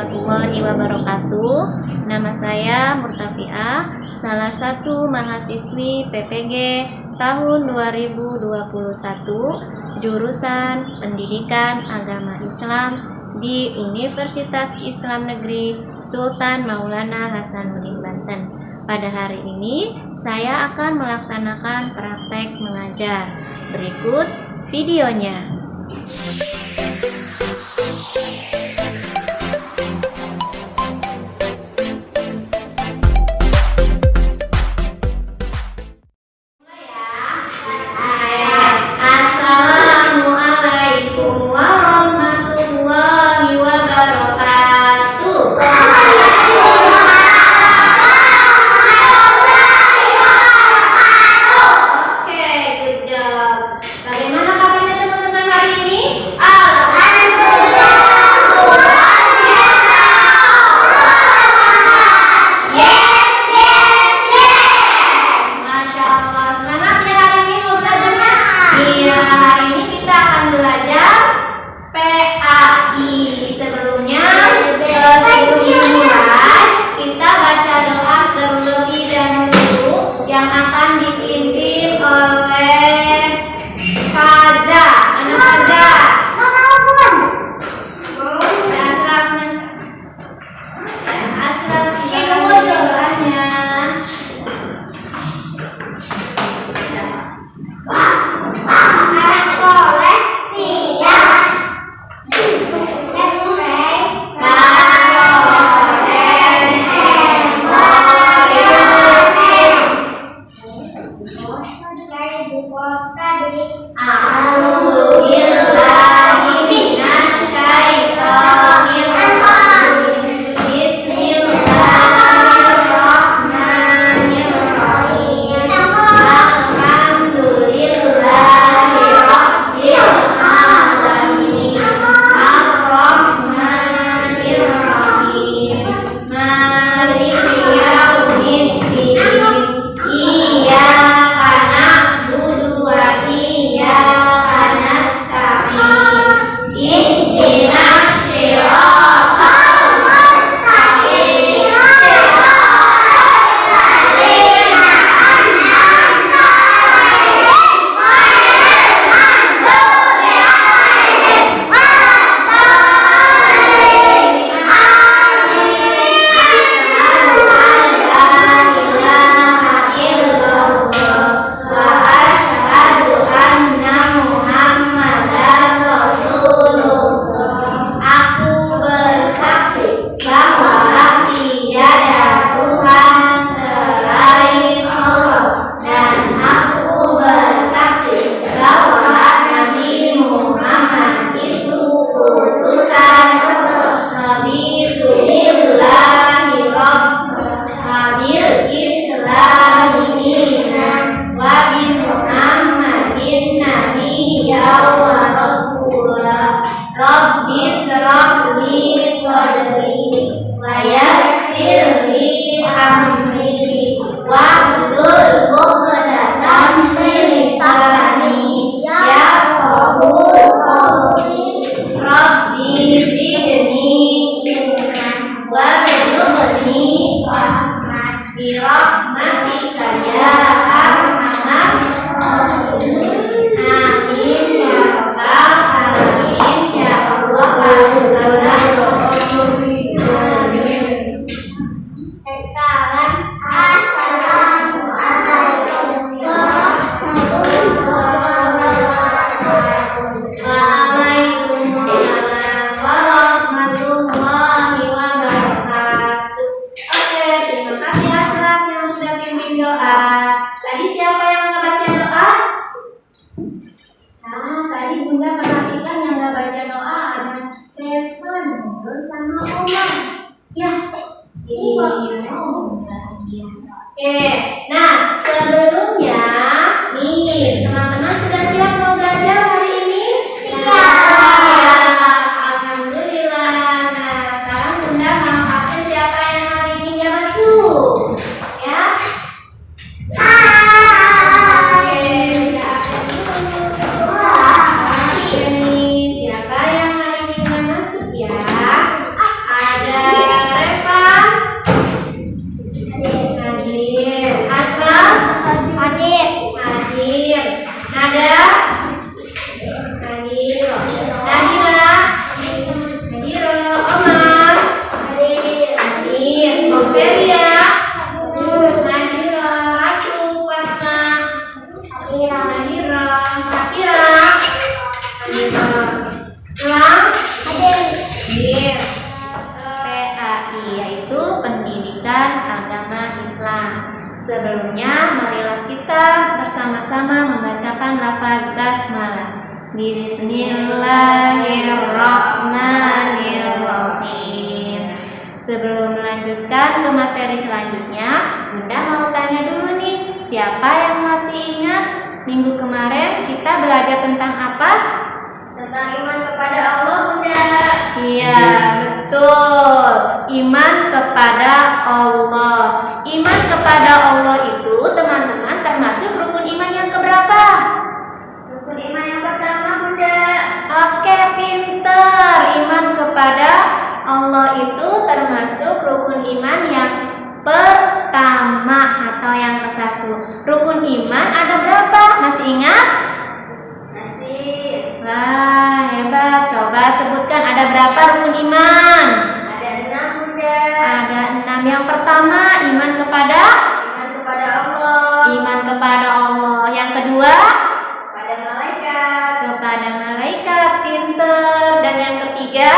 warahmatullahi wabarakatuh. Nama saya Murtafiah, salah satu mahasiswi PPG tahun 2021, jurusan Pendidikan Agama Islam di Universitas Islam Negeri Sultan Maulana Hasanuddin Banten. Pada hari ini saya akan melaksanakan praktek mengajar. Berikut videonya. Assalamualaikum warahmatullahi wabarakatuh. Oke, good job. Bagaimana kabarnya teman-teman hari ini? Alhamdulillah. Masya Allah. Semangat ya hari ini mau belajarnya? Iya, hari ini kita akan belajar PAI. Sebelum dimulai, kita baca doa terlebih dahulu yang akan dipimpin oleh Faza. Mana Faza? Asraf, gimana doanya? Ada Sebelumnya, marilah kita bersama-sama membacakan lafaz basmalah. Bismillahirrahmanirrahim. Sebelum melanjutkan ke materi selanjutnya, Bunda mau tanya dulu nih, siapa yang masih ingat minggu kemarin kita belajar tentang apa? Tentang iman kepada Allah, Bunda. Iya, betul. Iman kepada Allah. Iman kepada Allah itu, teman-teman, termasuk rukun iman yang keberapa? Rukun iman yang pertama, Bunda. Oke, pinter. Iman kepada Allah itu termasuk rukun iman yang pertama atau yang ke-1. Rukun iman ada berapa? Masih ingat? Masih. Wah, hebat. Coba sebutkan ada berapa rukun iman? Ada 6, Bunda. Ada 6. Yang pertama, iman kepada Allah. Iman kepada Allah. Yang kedua, Kepada malaikat. kepada malaikat. Pinter. Dan yang ketiga,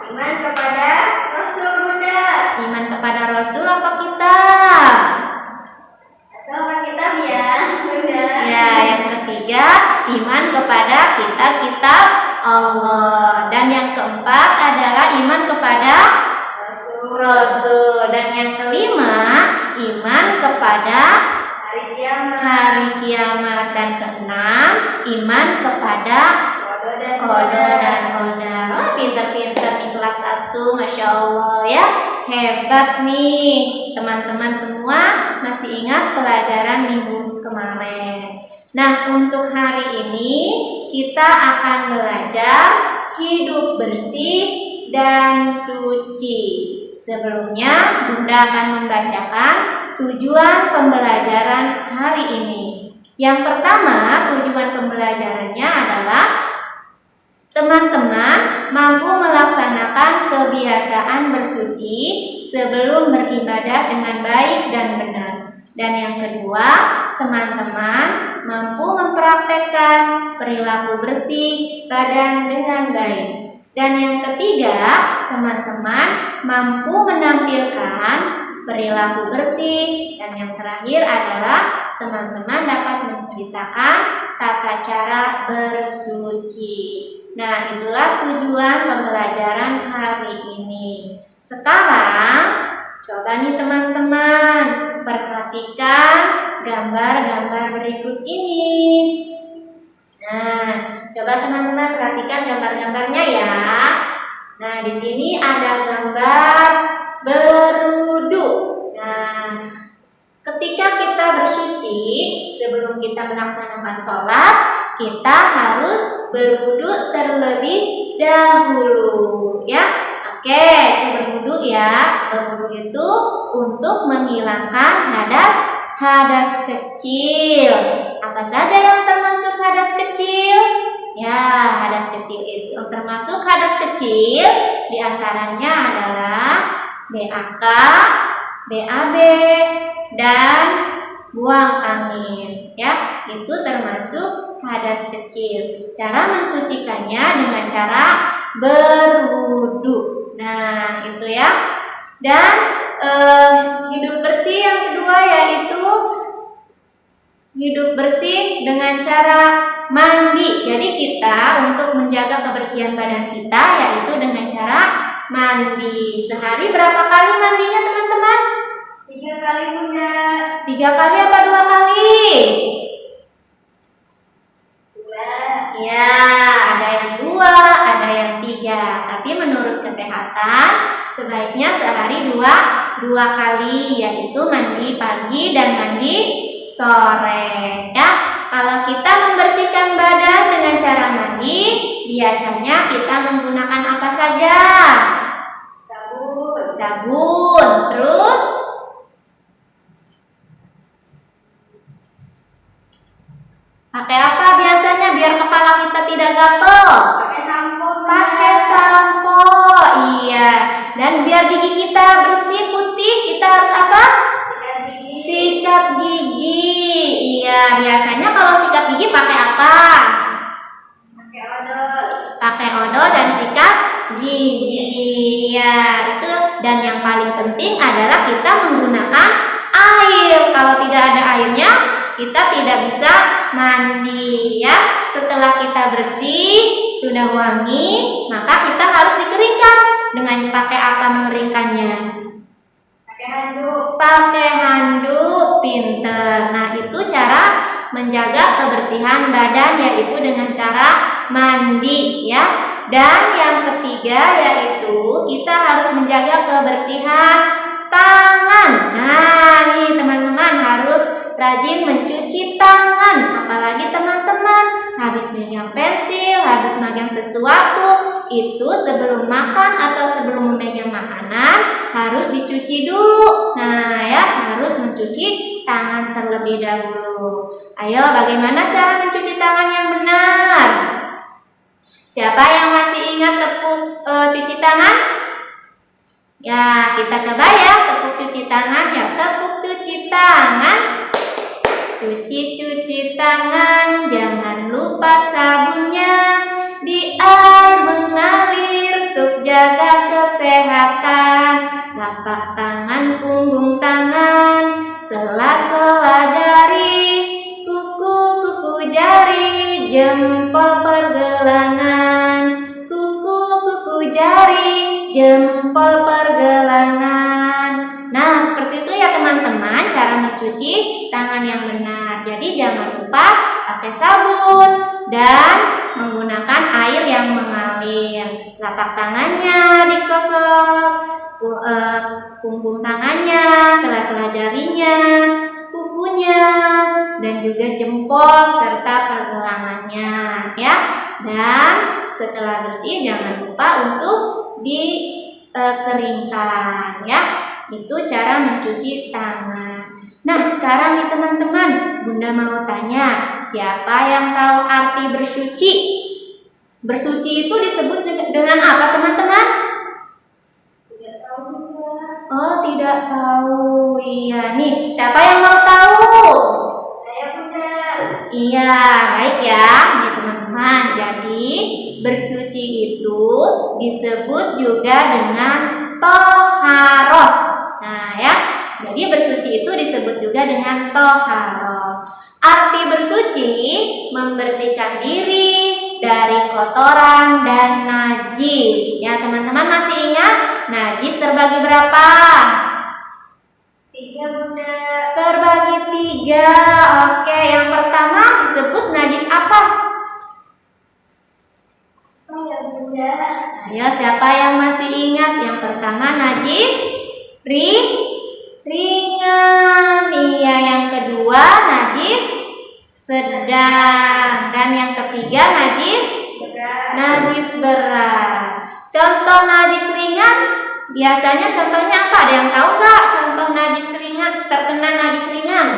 Iman kepada Rasul, Bunda. iman kepada Rasul apa kitab? Asal kitab ya, Bunda. Ya, yang ketiga, iman kepada kitab-kitab Allah. Dan yang keempat adalah iman kepada Rasul. Dan yang kelima, iman kepada hari kiamat. Dan keenam, iman kepada qada dan qadar. Wah, pinter-pinter nih kelas 1, Masya Allah ya. Hebat nih teman-teman semua, masih ingat pelajaran minggu kemarin. Nah, untuk hari ini kita akan belajar hidup bersih dan suci. Sebelumnya, Bunda akan membacakan tujuan pembelajaran hari ini. Yang pertama, tujuan pembelajarannya adalah teman-teman mampu melaksanakan kebiasaan bersuci sebelum beribadah dengan baik dan benar. Dan yang kedua, teman-teman mampu mempraktekkan perilaku bersih badan dengan baik. Dan yang ketiga, teman-teman mampu menampilkan perilaku bersih. Dan yang terakhir adalah teman-teman dapat menceritakan tata cara bersuci. Nah, itulah tujuan pembelajaran hari ini. Sekarang, coba nih teman-teman, perhatikan gambar-gambar berikut ini. Nah, coba teman-teman perhatikan gambar-gambarnya ya. Nah, di sini ada gambar berwudu. Nah, ketika kita bersuci, sebelum kita melaksanakan sholat, kita harus berwudu terlebih dahulu ya. Oke, itu berwudu ya. Berwudu itu untuk menghilangkan hadas kecil. Apa saja yang termasuk hadas kecil? Ya, hadas kecil itu termasuk hadas kecil diantaranya adalah BAK, BAB, dan buang angin ya. Itu termasuk hadas kecil. Cara mensucikannya dengan cara berwudu. Nah, itu ya. Dan hidup bersih yang kedua yaitu hidup bersih dengan cara mandi. Jadi kita untuk menjaga kebersihan badan kita yaitu dengan cara mandi. Sehari berapa kali mandinya teman-teman? 3 kali, Bunda. 3 kali apa 2 kali? 2. Ya, ada yang 2, ada yang 3. Tapi menurut kesehatan sebaiknya sehari 2 kali, yaitu mandi pagi dan mandi sore ya. Kalau kita membersihkan badan dengan cara mandi, biasanya kita menggunakan apa saja? Sabun. Terus pakai apa biasanya biar kepala kita tidak gatel? Pakai sampo. Iya. Dan biar gigi kita bersih putih, kita harus apa? Sikat gigi. Iya, biasanya kalau sikat gigi pakai apa? Pakai odol dan sikat gigi. Ya, itu. Dan yang paling penting adalah kita menggunakan air. kita tidak bisa mandi ya. Setelah kita bersih, sudah wangi, maka kita harus dikeringkan. Dengan pakai apa mengeringkannya? Pakai handuk. Pakai handuk, pinter. Nah, itu cara menjaga kebersihan badan, yaitu dengan cara mandi ya. Dan yang ketiga yaitu kita harus menjaga kebersihan tangan. Nah, nih teman-teman harus rajin mencuci tangan. Apalagi teman-teman habis megang pensil, habis megang sesuatu, itu sebelum makan atau sebelum memegang makanan harus dicuci dulu. Nah ya, harus mencuci tangan terlebih dahulu. Ayo, bagaimana cara mencuci tangan yang benar? Siapa yang masih ingat tepuk cuci tangan? Ya, kita coba ya tepuk cuci tangan ya. Tepuk cuci tangan. Cuci tangan, jangan lupa sabunnya. Di air mengalir untuk jaga kesehatan. Lapak tangan, punggung tangan, sela-sela jari, kuku jari, jempol pergelangan. Kuku jari, jempol pergelangan. Nah, seperti itu ya teman-teman cara mencuci tangan yang benar. Jadi jangan lupa pakai sabun dan menggunakan air yang mengalir. Lapak tangannya digosok, punggung tangannya, sela-sela jarinya, kukunya, dan juga jempol serta pergelangannya ya. Dan setelah bersih jangan lupa untuk dikeringkan ya. Itu cara mencuci tangan. Nah, sekarang nih teman-teman, Bunda mau tanya, siapa yang tahu arti bersuci? Bersuci itu disebut dengan apa teman-teman? Tidak tahu juga. Oh, tidak tahu. Iya nih, siapa yang mau tahu? Saya Bunda. Iya, baik ya nih teman-teman. Jadi bersuci itu disebut juga dengan toharoh. Nah ya, jadi bersuci itu disebut juga dengan toharoh. Arti bersuci membersihkan diri dari kotoran dan najis. Ya teman-teman masih ingat najis terbagi berapa? 3 Bunda. Terbagi 3. Oke, yang pertama disebut najis apa? Oh ya Bunda. Ayo, siapa yang masih ingat? Yang pertama najis ringan. Iya, yang kedua najis sedang, dan yang ketiga najis berat. Contoh najis ringan biasanya contohnya apa? Ada yang tahu nggak? Contoh najis ringan, terkena najis ringan.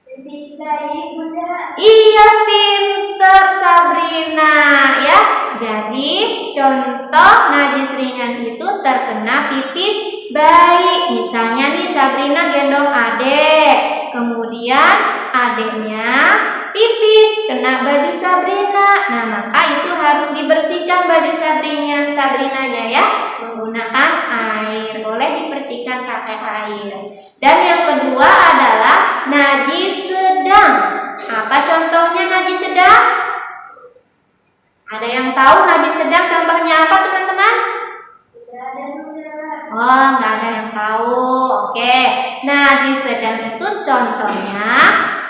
Pipis bayi Bunda. Iya, pinter Sabrina ya. Jadi contoh najis ringan itu terkena pipis bayi. Misalnya nih Sabrina gendong adek, kemudian adeknya pipis kena baju Sabrina. Nah, maka itu harus dibersihkan baju Sabrinanya ya, menggunakan air. Boleh dipercikan pakai air. Dan yang kedua adalah najis sedang. Apa contohnya najis sedang? Ada yang tahu najis sedang contohnya apa teman-teman? Tidak ada Bunda. Oh, nggak ada yang tahu. Oke, najis sedang itu contohnya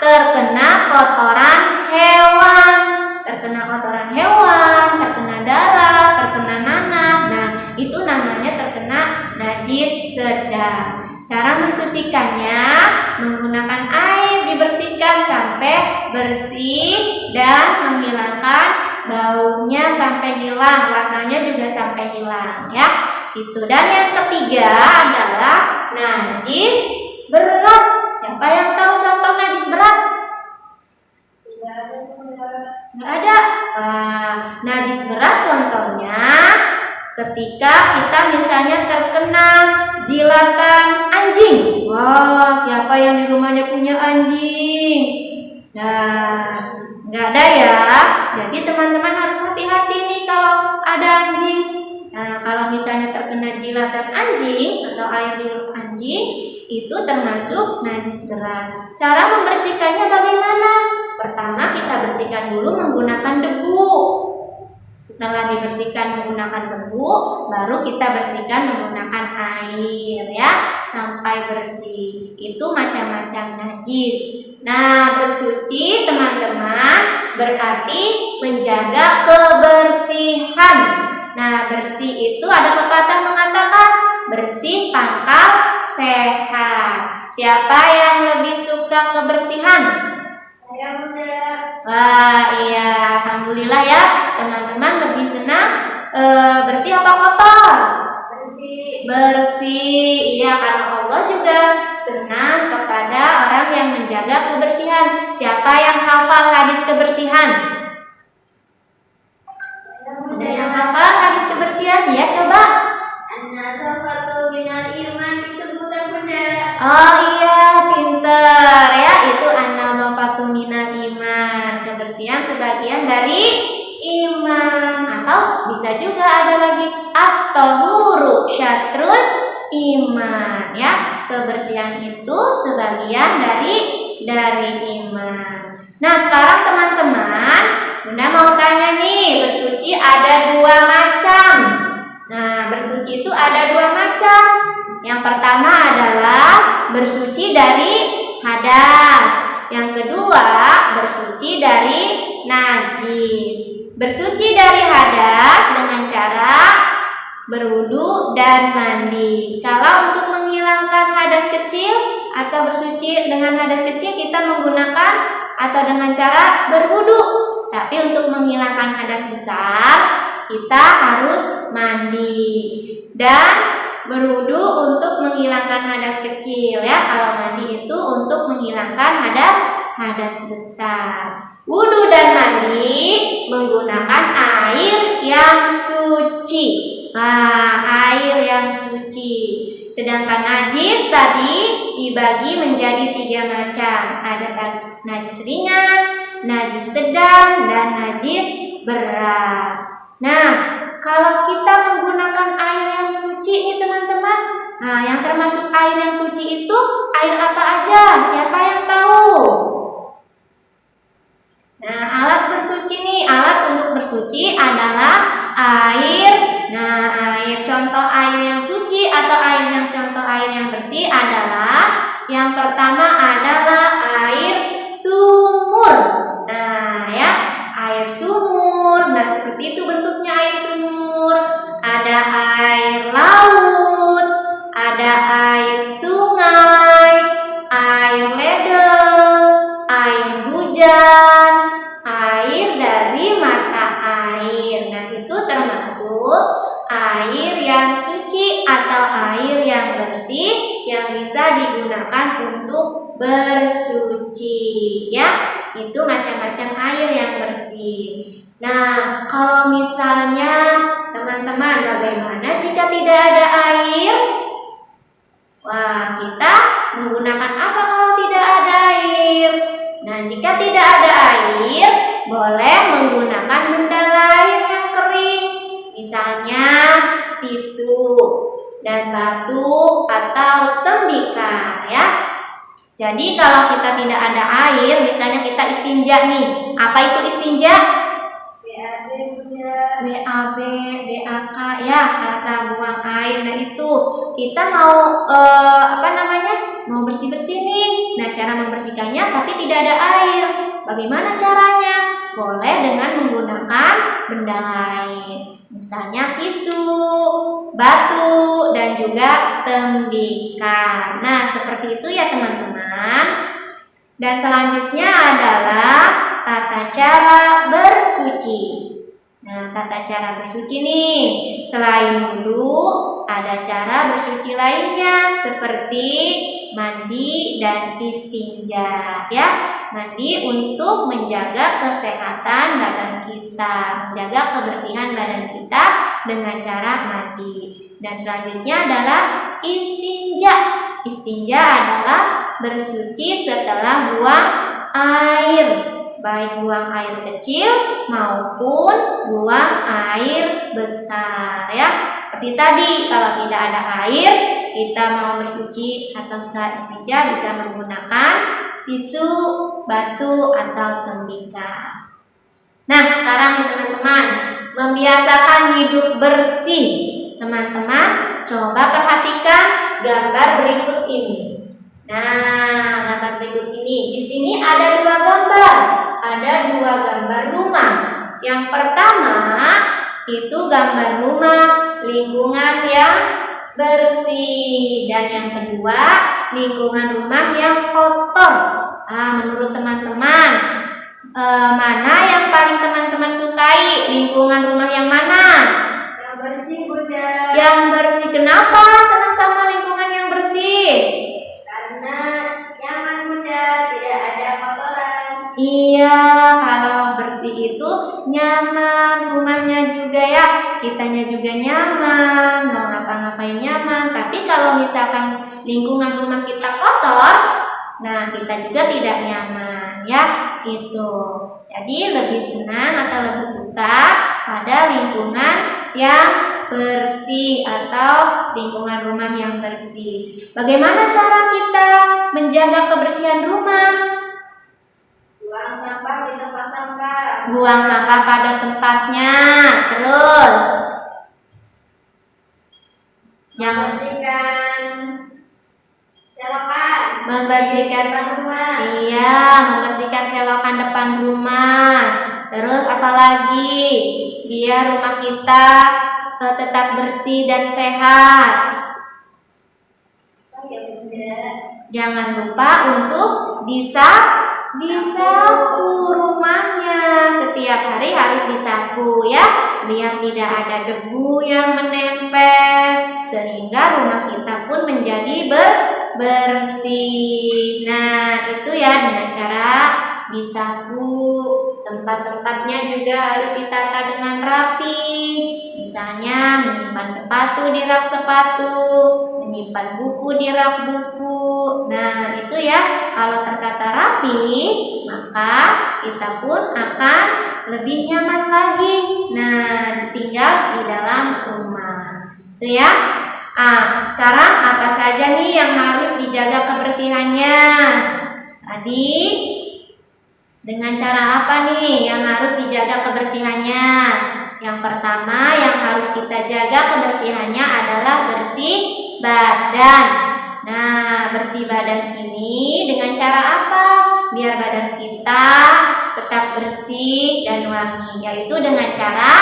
terkena kotoran hewan. Terkena kotoran hewan, terkena darah, terkena nanah. Nah, itu namanya terkena najis sedang. Cara mensucikannya menggunakan air, dibersihkan sampai bersih dan menghilangkan baunya sampai hilang, warnanya juga sampai hilang ya. Itu. Dan yang ketiga adalah najis berat. Siapa yang tahu contoh najis berat? Tidak ada Bunda. Nggak ada. Najis berat contohnya ketika kita misalnya terkena jilatan anjing. Wah, siapa yang di rumahnya punya anjing? Nah, nggak ada ya. Jadi teman-teman harus hati-hati nih kalau ada anjing. Nah, kalau misalnya terkena jilatan anjing atau air liur anjing, itu termasuk najis berat. Cara membersihkannya bagaimana? Pertama kita bersihkan dulu menggunakan debu. Setelah dibersihkan menggunakan debu, baru kita bersihkan menggunakan air ya, sampai bersih. Itu macam-macam najis. Nah, bersuci teman-teman berarti menjaga kebersihan. Nah, bersih itu ada pepatah mengatakan bersih pangkal sehat. Siapa yang lebih suka kebersihan? Saya Bunda. Wah, iya, alhamdulillah ya, teman-teman lebih senang bersih apa kotor? Bersih. Bersih, iya, karena Allah juga senang kepada orang yang menjaga kebersihan. Siapa yang hafal hadis kebersihan? Saya Ada Bunda. yang hafal hadis kebersihan? Ya, coba. An-nazafatu minal iman, itu bukan Bunda. Oh iya, pinter ya. Itu an-nadhafatu minal iman. Kebersihan sebagian dari iman. Atau bisa juga ada lagi at-tahuru syatrul iman ya. Kebersihan itu sebagian dari iman. Nah, sekarang teman-teman, Bunda mau tanya nih, bersuci ada dua macam. Nah, bersuci itu ada dua macam. Yang pertama adalah bersuci dari hadas. Yang kedua, bersuci dari najis. Bersuci dari hadas dengan cara berwudu dan mandi. Kalau untuk menghilangkan hadas kecil atau bersuci dengan hadas kecil, kita menggunakan atau dengan cara berwudu. Tapi untuk menghilangkan hadas besar, kita harus mandi dan berwudu untuk menghilangkan hadas kecil ya. Kalau mandi itu untuk menghilangkan hadas besar. Wudu dan mandi menggunakan air yang suci. Nah, air yang suci. Sedangkan najis tadi dibagi menjadi 3 macam. Ada najis ringan, najis sedang, dan najis berat. Nah, kalau kita menggunakan air yang suci nih teman-teman, nah yang termasuk air yang suci itu air apa aja? Siapa yang tahu? Nah, alat bersuci nih, alat untuk bersuci adalah air. Nah, air contoh air yang suci atau contoh air yang bersih adalah yang pertama adalah air sumur. Nah, ya, air sumur. Nah, seperti itu bentuknya air sumur. Ada air laut, ada air sungai, air ledeng, air hujan, air dari mata air. Nah, itu termasuk air yang suci atau air yang bersih yang bisa digunakan untuk bersuci ya. Itu macam-macam air yang bersih. Nah, kalau misalnya teman-teman, bagaimana jika tidak ada air? Wah, kita menggunakan apa kalau tidak ada air? Nah, jika tidak ada air, boleh menggunakan benda lain yang kering. Misalnya tisu dan batu atau tembikar ya. Jadi kalau kita tidak ada air, misalnya kita istinja nih. Apa itu istinja? BAB Bunda. BAB, BAK ya, kata buang air. Nah, itu kita mau mau bersih-bersih nih. Nah, cara membersihkannya tapi tidak ada air. Bagaimana caranya? Boleh dengan menggunakan benda lain. Misalnya tisu, batu, dan juga tembikar. Nah, seperti itu ya teman-teman. Dan selanjutnya adalah tata cara bersuci. Nah, tata cara bersuci nih, selain wudu, ada cara bersuci lainnya seperti mandi dan istinja ya. Mandi untuk menjaga kesehatan badan kita, menjaga kebersihan badan kita dengan cara mandi. Dan selanjutnya adalah istinja. Istinja adalah bersuci setelah buang air, baik buang air kecil maupun buang air besar ya. Seperti tadi, kalau tidak ada air, kita mau bersuci atau setelah istijah bisa menggunakan tisu, batu, atau tembikar. Nah, sekarang nih teman-teman, membiasakan hidup bersih. Teman-teman, coba perhatikan gambar berikut ini. Nah, gambar berikut ini. Di sini ada dua gambar. Ada dua gambar rumah. Yang pertama itu gambar rumah lingkungan yang bersih, dan yang kedua lingkungan rumah yang kotor. Menurut teman-teman, mana yang paling teman-teman sukai? Lingkungan rumah yang mana? Yang bersih, Bunda. Yang bersih. Kenapa senang sama lingkungan yang bersih? Karena nyaman, Bunda, tidak ada kotoran. Iya, kalau bersih itu nyaman, rumahnya juga ya, kitanya juga nyaman, mau ngapa-ngapain nyaman. Tapi kalau misalkan lingkungan rumah kita kotor, nah kita juga tidak nyaman ya, itu. Jadi lebih senang atau lebih suka pada lingkungan yang bersih atau lingkungan rumah yang bersih. Bagaimana cara kita menjaga kebersihan rumah? Buang sampah di tempat sampah. Buang sampah pada tempatnya. Terus yang Membersihkan selokan. membersihkan depan rumah. Iya, membersihkan selokan depan rumah. Terus apalagi biar rumah kita tetap bersih dan sehat. Oh ya, Bunda. Jangan lupa untuk disapu rumahnya. Setiap hari harus disapu ya, biar tidak ada debu yang menempel, sehingga rumah kita pun menjadi bersih. Nah, itu ya dengan cara disapu. Tempat-tempatnya juga harus ditata dengan rapi. Misalnya menyimpan sepatu di rak sepatu, menyimpan buku di rak buku. Nah, itu ya, kalau tertata rapi, maka kita pun akan lebih nyaman lagi. Nah, tinggal di dalam rumah. Itu ya. Sekarang apa saja nih yang harus dijaga kebersihannya? Tadi dengan cara apa nih yang harus dijaga kebersihannya? Yang pertama yang harus kita jaga kebersihannya adalah bersih badan. Nah, bersih badan ini dengan cara apa? Biar badan kita tetap bersih dan wangi, yaitu dengan cara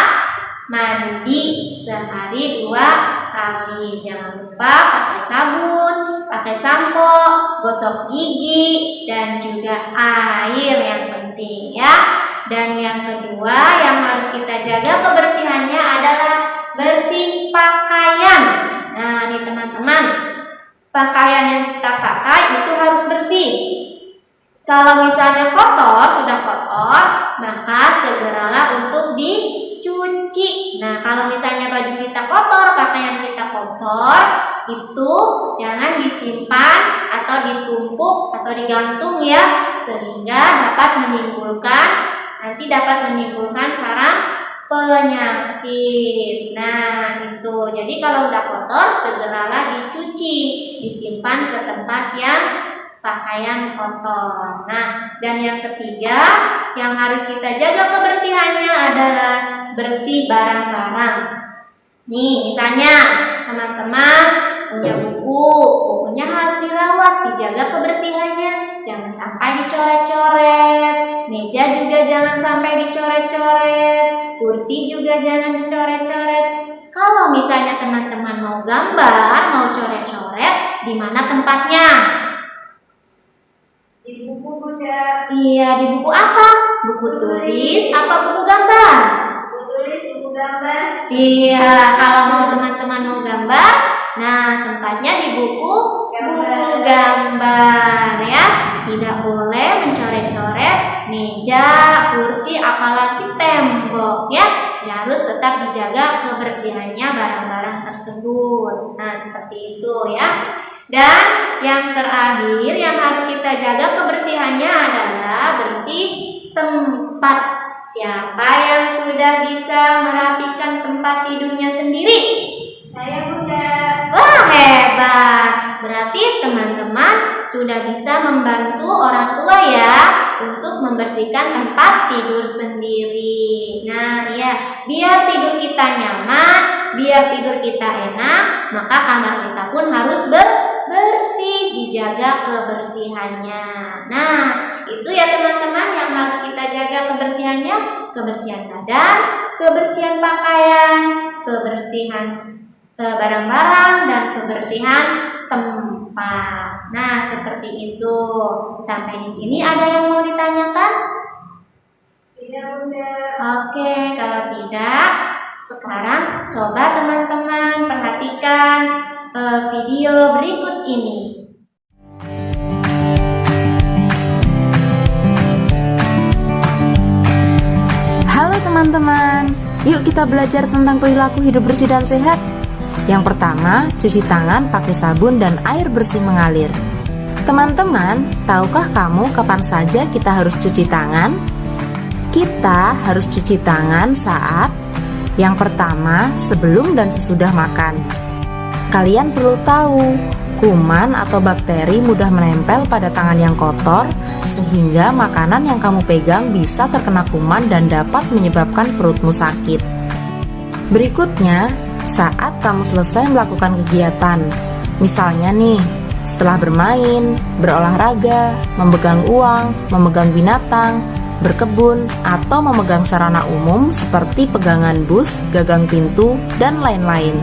mandi sehari 2 kali. Jangan lupa pakai sabun, pakai sampo, gosok gigi, dan juga air yang penting ya. Dan yang kedua yang harus kita jaga kebersihannya adalah bersih pakaian. Nah, nih teman-teman, pakaian yang kita pakai itu harus bersih. Kalau misalnya kotor, sudah kotor, maka segeralah untuk dicuci. Nah, kalau misalnya baju kita kotor, pakaian kita kotor, itu jangan disimpan atau ditumpuk atau digantung ya, sehingga nanti dapat menimbulkan sarang penyakit. Nah, itu. Jadi kalau udah kotor, segeralah dicuci, disimpan ke tempat yang pakaian kotor. Nah, dan yang ketiga yang harus kita jaga kebersihannya adalah bersih barang-barang. Nih, misalnya teman-teman punya bukunya harus dirawat, dijaga kebersihannya, jangan sampai dicoret-coret. Meja juga jangan sampai dicoret-coret, kursi juga jangan dicoret-coret. Kalau misalnya teman-teman mau gambar, mau coret-coret, di mana tempatnya? Di buku, Bunda. Iya, di buku apa? Buku tulis apa buku gambar? Buku tulis, buku gambar. Iya, kalau mau teman-teman mau gambar, nah tempatnya di buku gambar ya. Tidak boleh mencoret-coret meja, kursi, apalagi tembok ya. Harus tetap dijaga kebersihannya barang-barang tersebut. Nah, seperti itu ya. Dan yang terakhir yang harus kita jaga kebersihannya adalah bersih tempat. Siapa yang sudah bisa merapikan tempat tidurnya sendiri? Saya, Bunda. Wah, hebat. Berarti teman-teman sudah bisa membantu orang tua ya untuk membersihkan tempat tidur sendiri. Nah ya, biar tidur kita nyaman, biar tidur kita enak, maka kamar kita pun harus bersih, dijaga kebersihannya. Nah, itu ya teman-teman yang harus kita jaga kebersihannya, kebersihan badan, kebersihan pakaian, kebersihan barang-barang, dan kebersihan tempat. Nah, seperti itu. Sampai di sini ada yang mau ditanyakan? Tidak, Bunda. Oke, kalau tidak, sekarang coba teman-teman perhatikan video berikut ini. Halo teman-teman, yuk kita belajar tentang perilaku hidup bersih dan sehat. Yang pertama, cuci tangan pakai sabun dan air bersih mengalir. Teman-teman, tahukah kamu kapan saja kita harus cuci tangan? Kita harus cuci tangan saat yang pertama, sebelum dan sesudah makan. Kalian perlu tahu, kuman atau bakteri mudah menempel pada tangan yang kotor, sehingga makanan yang kamu pegang bisa terkena kuman dan dapat menyebabkan perutmu sakit. Berikutnya, saat kamu selesai melakukan kegiatan, misalnya nih, setelah bermain, berolahraga, memegang uang, memegang binatang, berkebun, atau memegang sarana umum seperti pegangan bus, gagang pintu, dan lain-lain.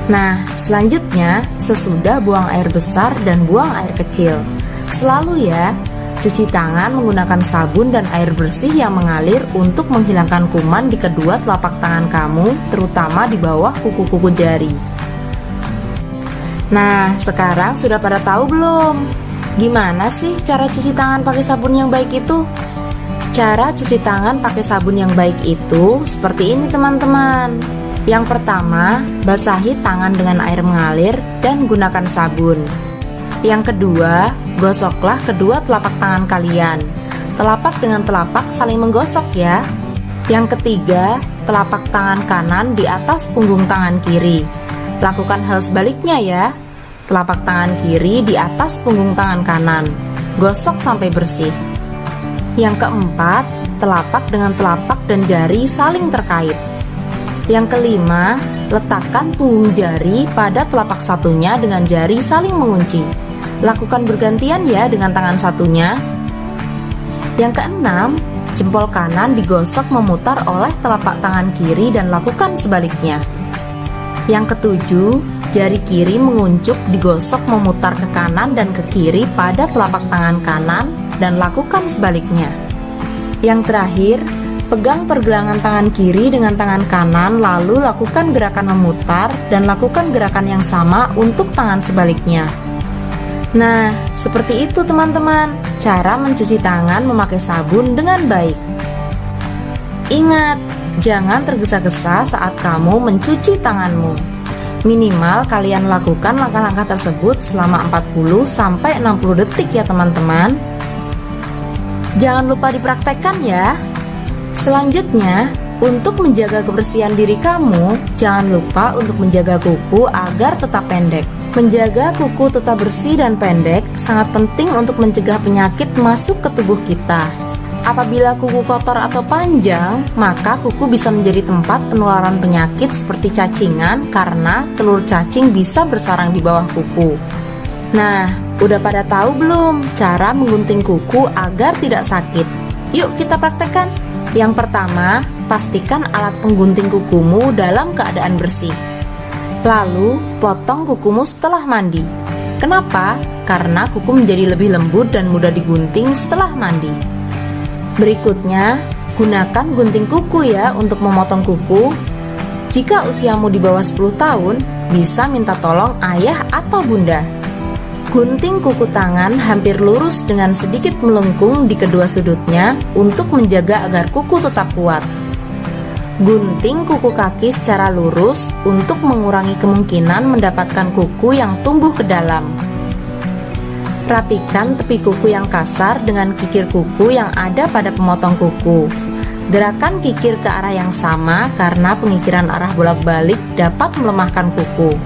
Nah, selanjutnya, sesudah buang air besar dan buang air kecil, selalu ya, cuci tangan menggunakan sabun dan air bersih yang mengalir untuk menghilangkan kuman di kedua telapak tangan kamu, terutama di bawah kuku-kuku jari. Nah, sekarang sudah pada tahu belum? Gimana sih cara cuci tangan pakai sabun yang baik itu? Cara cuci tangan pakai sabun yang baik itu seperti ini teman-teman. Yang pertama, basahi tangan dengan air mengalir dan gunakan sabun. Yang kedua, gosoklah kedua telapak tangan kalian. Telapak dengan telapak saling menggosok ya. Yang ketiga, telapak tangan kanan di atas punggung tangan kiri. Lakukan hal sebaliknya ya. Telapak tangan kiri di atas punggung tangan kanan. Gosok sampai bersih. Yang keempat, telapak dengan telapak dan jari saling terkait. Yang kelima, letakkan punggung jari pada telapak satunya dengan jari saling mengunci. Lakukan bergantian ya dengan tangan satunya. Yang keenam, jempol kanan digosok memutar oleh telapak tangan kiri dan lakukan sebaliknya. Yang ketujuh, jari kiri menguncup digosok memutar ke kanan dan ke kiri pada telapak tangan kanan dan lakukan sebaliknya. Yang terakhir, pegang pergelangan tangan kiri dengan tangan kanan lalu lakukan gerakan memutar dan lakukan gerakan yang sama untuk tangan sebaliknya. Nah, seperti itu teman-teman, cara mencuci tangan memakai sabun dengan baik. Ingat, jangan tergesa-gesa saat kamu mencuci tanganmu. Minimal kalian lakukan langkah-langkah tersebut selama 40-60 detik ya teman-teman. Jangan lupa dipraktekkan ya. Selanjutnya, untuk menjaga kebersihan diri kamu, jangan lupa untuk menjaga kuku agar tetap pendek. Menjaga kuku tetap bersih dan pendek sangat penting untuk mencegah penyakit masuk ke tubuh kita. Apabila kuku kotor atau panjang, maka kuku bisa menjadi tempat penularan penyakit seperti cacingan karena telur cacing bisa bersarang di bawah kuku. Nah, udah pada tahu belum cara menggunting kuku agar tidak sakit? Yuk kita praktekkan. Yang pertama, pastikan alat penggunting kukumu dalam keadaan bersih. Lalu, potong kukumu setelah mandi. Kenapa? Karena kuku menjadi lebih lembut dan mudah digunting setelah mandi. Berikutnya, gunakan gunting kuku ya untuk memotong kuku. Jika usiamu di bawah 10 tahun, bisa minta tolong ayah atau bunda. Gunting kuku tangan hampir lurus dengan sedikit melengkung di kedua sudutnya untuk menjaga agar kuku tetap kuat. Gunting kuku kaki secara lurus untuk mengurangi kemungkinan mendapatkan kuku yang tumbuh ke dalam. Rapikan tepi kuku yang kasar dengan kikir kuku yang ada pada pemotong kuku. Gerakan kikir ke arah yang sama karena pengikiran arah bolak-balik dapat melemahkan kuku.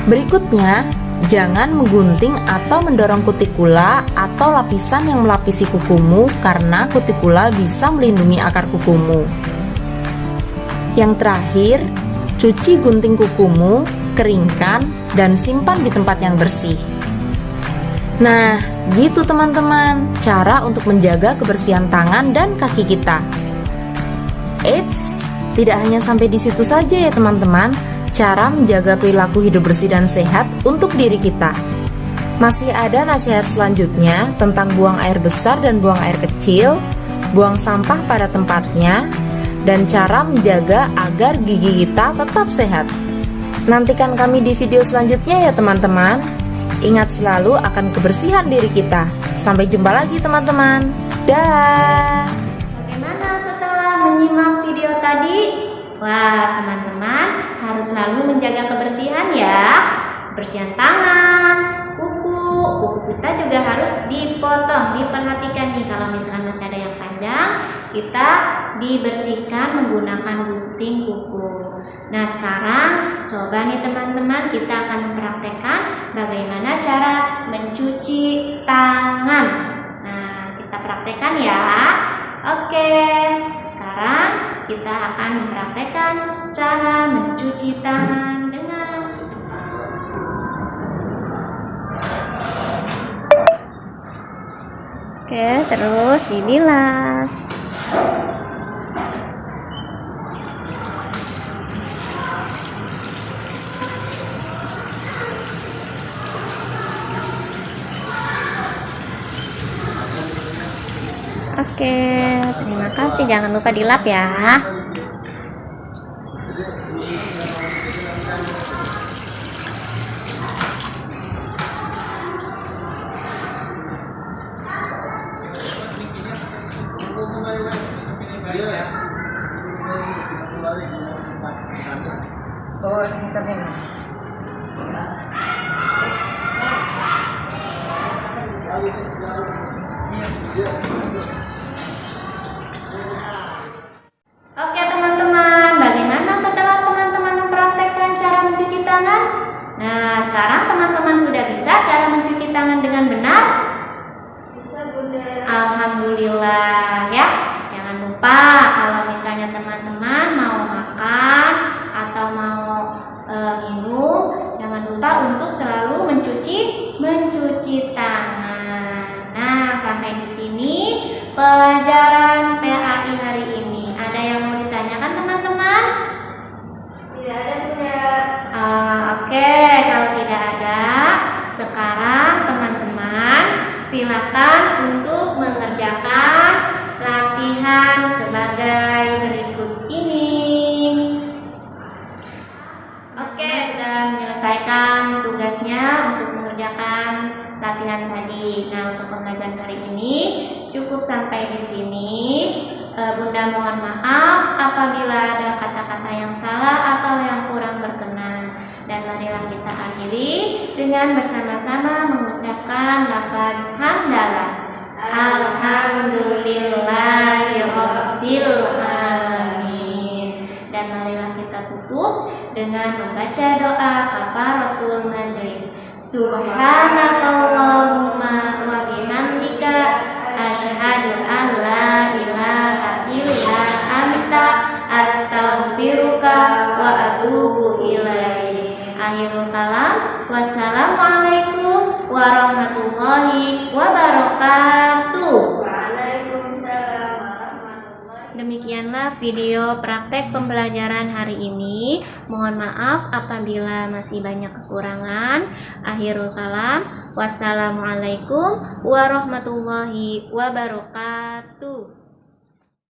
Berikutnya, jangan menggunting atau mendorong kutikula atau lapisan yang melapisi kukumu karena kutikula bisa melindungi akar kukumu. Yang terakhir, cuci gunting kukumu, keringkan, dan simpan di tempat yang bersih. Nah, gitu teman-teman, cara untuk menjaga kebersihan tangan dan kaki kita. Eits, tidak hanya sampai di situ saja ya teman-teman, cara menjaga perilaku hidup bersih dan sehat untuk diri kita. Masih ada nasihat selanjutnya tentang buang air besar dan buang air kecil, buang sampah pada tempatnya, dan cara menjaga agar gigi kita tetap sehat. Nantikan kami di video selanjutnya ya teman-teman. Ingat selalu akan kebersihan diri kita. Sampai jumpa lagi teman-teman. Dah. Bagaimana setelah menyimak video tadi? Wah, teman-teman harus selalu menjaga kebersihan ya. Kebersihan tangan, kuku kita juga harus dipotong, diperhatikan nih. Kalau misalkan masih ada yang panjang, kita dibersihkan menggunakan gunting kuku. Nah, sekarang coba nih teman-teman, kita akan mempraktekkan bagaimana cara mencuci tangan. Nah, kita praktekkan ya. Oke, sekarang kita akan mempraktekkan cara mencuci tangan dengan Oke, terus dibilas. Oke, terima kasih. Jangan lupa dilap ya. Oke teman-teman, bagaimana setelah teman-teman mempraktekkan cara mencuci tangan? Nah, sekarang teman-teman sudah bisa cara mencuci tangan dengan benar? Bisa, Bunda. Alhamdulillah ya. Jangan lupa kalau misalnya teman-teman mau makan atau mau minum, jangan lupa untuk selalu mencuci tangan. Nah, sampai di sini pelajaran PAI hari ini. Ada yang mau ditanyakan teman-teman? Tidak ada, Bunda. Oke, kalau tidak ada, sekarang teman-teman silakan untuk mengerjakan latihan sebagai berikut ini. Oke, sudah menyelesaikan tugasnya untuk mengerjakan latihan tadi. Nah, untuk pembelajaran hari ini cukup sampai di sini. Bunda mohon maaf apabila ada kata-kata yang salah atau yang kurang berkenan. Dan marilah kita akhiri dengan bersama-sama mengucapkan lafaz hamdalah. Alhamdulillahirabbil alamin. Dan marilah kita tutup dengan membaca doa kafaratul majlis. Subhanakallahumma wa bihamdika asyhadu an la ilaha illa anta astaghfiruka wa atubu ilaik. Akhirul kalam. Wassalamualaikum warahmatullahi wabarakatuh. Waalaikumsalam warahmatullahi. Demikianlah video praktek pembelajaran hari ini. Mohon maaf apabila masih banyak kekurangan. Akhirul kalam. Wassalamualaikum warahmatullahi wabarakatuh.